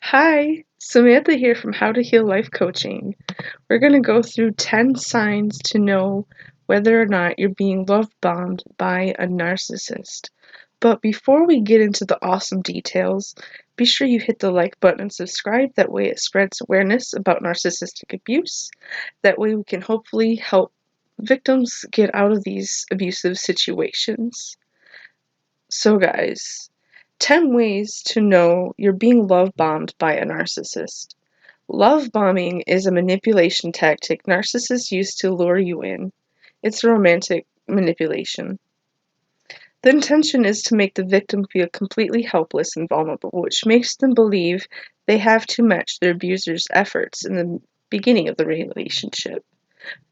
Hi, Samantha here from How to Heal Life Coaching. We're going to go through 10 signs to know whether or not you're being love bombed by a narcissist. But before we get into the awesome details, be sure you hit the like button and subscribe. That way it spreads awareness about narcissistic abuse. That way we can hopefully help victims get out of these abusive situations. So guys, 10 ways to know you're being love bombed by a narcissist. Love bombing is a manipulation tactic narcissists use to lure you in. It's romantic manipulation. The intention is to make the victim feel completely helpless and vulnerable, which makes them believe they have to match their abuser's efforts in the beginning of the relationship.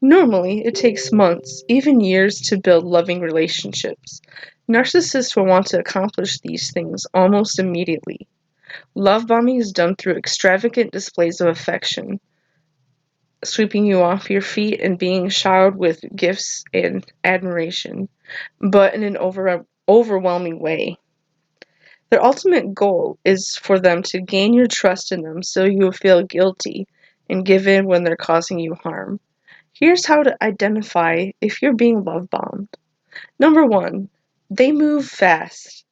Normally, it takes months, even years, to build loving relationships. Narcissists will want to accomplish these things almost immediately. Love bombing is done through extravagant displays of affection, sweeping you off your feet and being showered with gifts and admiration, but in an overwhelming way. Their ultimate goal is for them to gain your trust in them so you will feel guilty and give in when they're causing you harm. Here's how to identify if you're being love bombed. Number 1, they move fast.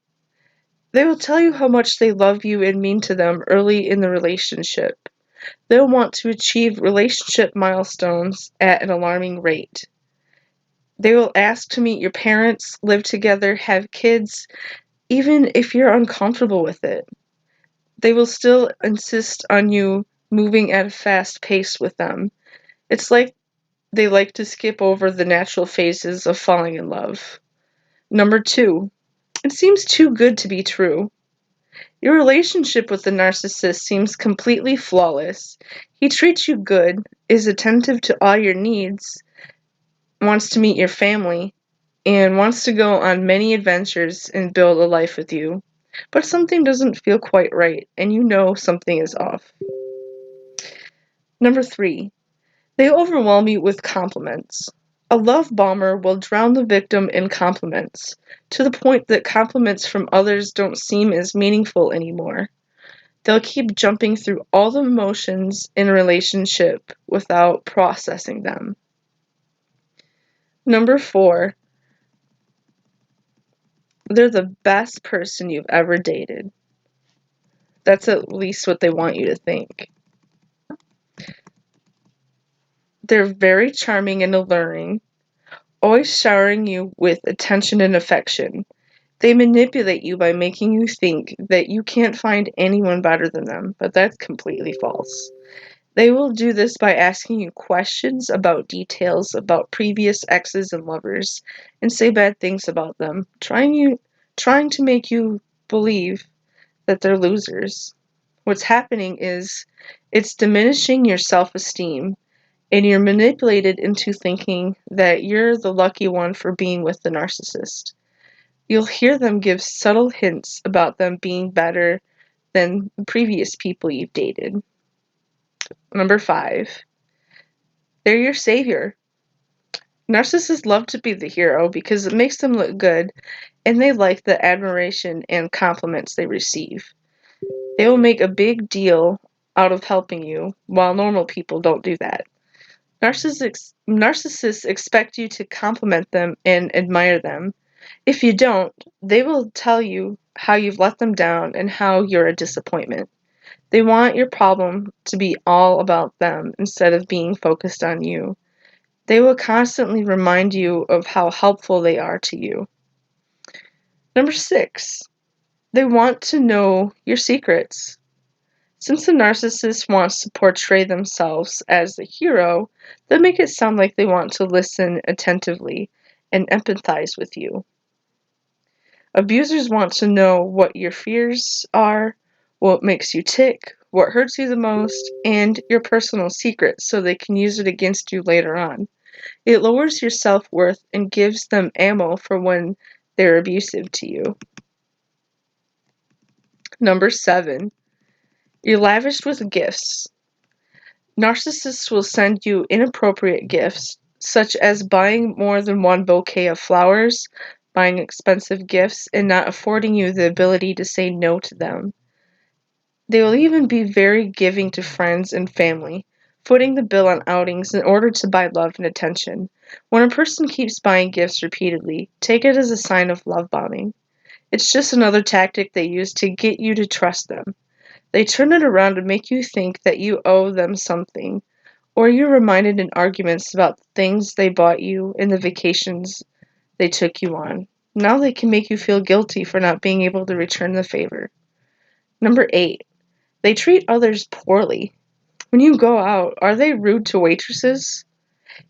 They will tell you how much they love you and mean to them early in the relationship. They'll want to achieve relationship milestones at an alarming rate. They will ask to meet your parents, live together, have kids, even if you're uncomfortable with it. They will still insist on you moving at a fast pace with them. It's like they like to skip over the natural phases of falling in love. Number 2, it seems too good to be true. Your relationship with the narcissist seems completely flawless. He treats you good, is attentive to all your needs, wants to meet your family, and wants to go on many adventures and build a life with you. But something doesn't feel quite right, and you know something is off. Number 3, they overwhelm you with compliments. A love bomber will drown the victim in compliments, to the point that compliments from others don't seem as meaningful anymore. They'll keep jumping through all the emotions in a relationship without processing them. Number 4, they're the best person you've ever dated. That's at least what they want you to think. They're very charming and alluring, always showering you with attention and affection. They manipulate you by making you think that you can't find anyone better than them, but that's completely false. They will do this by asking you questions about details about previous exes and lovers and say bad things about them, trying to make you believe that they're losers. What's happening is it's diminishing your self-esteem, and you're manipulated into thinking that you're the lucky one for being with the narcissist. You'll hear them give subtle hints about them being better than the previous people you've dated. Number 5, they're your savior. Narcissists love to be the hero because it makes them look good, and they like the admiration and compliments they receive. They will make a big deal out of helping you, while normal people don't do that. Narcissists expect you to compliment them and admire them. If you don't, they will tell you how you've let them down and how you're a disappointment. They want your problem to be all about them instead of being focused on you. They will constantly remind you of how helpful they are to you. Number 6, they want to know your secrets. Since the narcissist wants to portray themselves as the hero, they'll make it sound like they want to listen attentively and empathize with you. Abusers want to know what your fears are, what makes you tick, what hurts you the most, and your personal secrets so they can use it against you later on. It lowers your self-worth and gives them ammo for when they're abusive to you. Number 7, you're lavished with gifts. Narcissists will send you inappropriate gifts, such as buying more than one bouquet of flowers, buying expensive gifts, and not affording you the ability to say no to them. They will even be very giving to friends and family, footing the bill on outings in order to buy love and attention. When a person keeps buying gifts repeatedly, take it as a sign of love bombing. It's just another tactic they use to get you to trust them. They turn it around to make you think that you owe them something, or you're reminded in arguments about the things they bought you and the vacations they took you on. Now they can make you feel guilty for not being able to return the favor. Number 8. They treat others poorly. When you go out, are they rude to waitresses?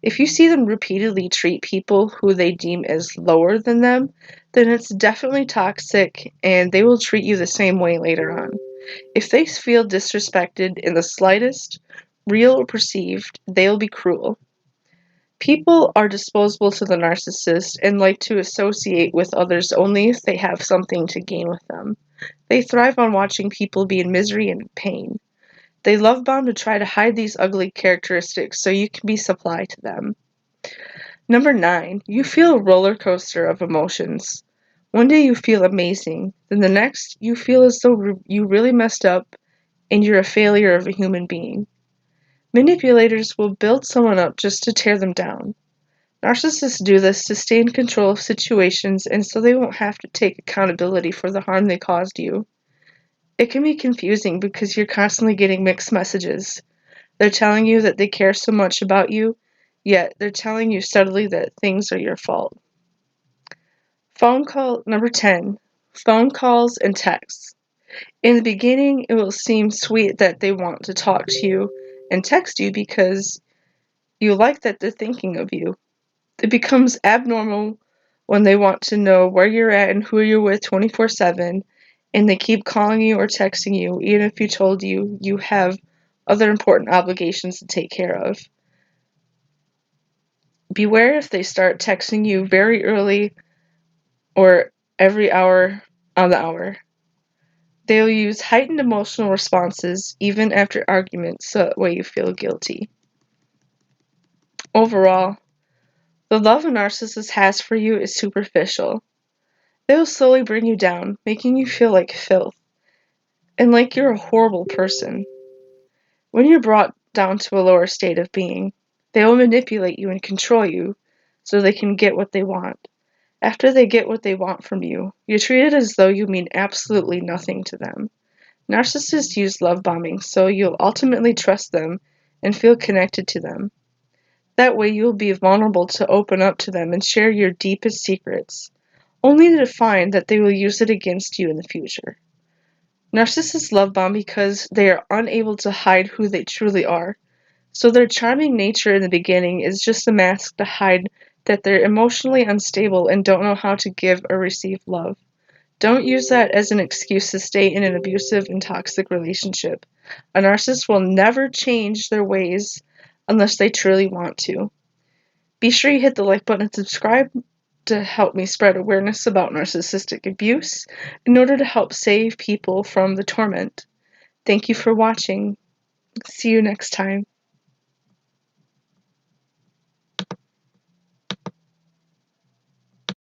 If you see them repeatedly treat people who they deem as lower than them, then it's definitely toxic and they will treat you the same way later on. If they feel disrespected in the slightest, real or perceived, they'll be cruel. People are disposable to the narcissist and like to associate with others only if they have something to gain with them. They thrive on watching people be in misery and pain. They love bomb to try to hide these ugly characteristics so you can be supply to them. Number 9, you feel a roller coaster of emotions. One day you feel amazing, then the next you feel as though you really messed up and you're a failure of a human being. Manipulators will build someone up just to tear them down. Narcissists do this to stay in control of situations and so they won't have to take accountability for the harm they caused you. It can be confusing because you're constantly getting mixed messages. They're telling you that they care so much about you, yet they're telling you subtly that things are your fault. Number 10. Phone calls and texts. In the beginning, it will seem sweet that they want to talk to you and text you because you like that they're thinking of you. It becomes abnormal when they want to know where you're at and who you're with 24/7, and they keep calling you or texting you even if you told you have other important obligations to take care of. Beware if they start texting you very early or every hour on the hour. They'll use heightened emotional responses even after arguments so that way you feel guilty. Overall, the love a narcissist has for you is superficial. They'll slowly bring you down, making you feel like filth and like you're a horrible person. When you're brought down to a lower state of being, they will manipulate you and control you so they can get what they want. After they get what they want from you, you're treated as though you mean absolutely nothing to them. Narcissists use love bombing so you'll ultimately trust them and feel connected to them. That way you'll be vulnerable to open up to them and share your deepest secrets, only to find that they will use it against you in the future. Narcissists love bomb because they are unable to hide who they truly are, so their charming nature in the beginning is just a mask to hide that they're emotionally unstable and don't know how to give or receive love. Don't use that as an excuse to stay in an abusive and toxic relationship. A narcissist will never change their ways unless they truly want to. Be sure you hit the like button and subscribe to help me spread awareness about narcissistic abuse in order to help save people from the torment. Thank you for watching. See you next time.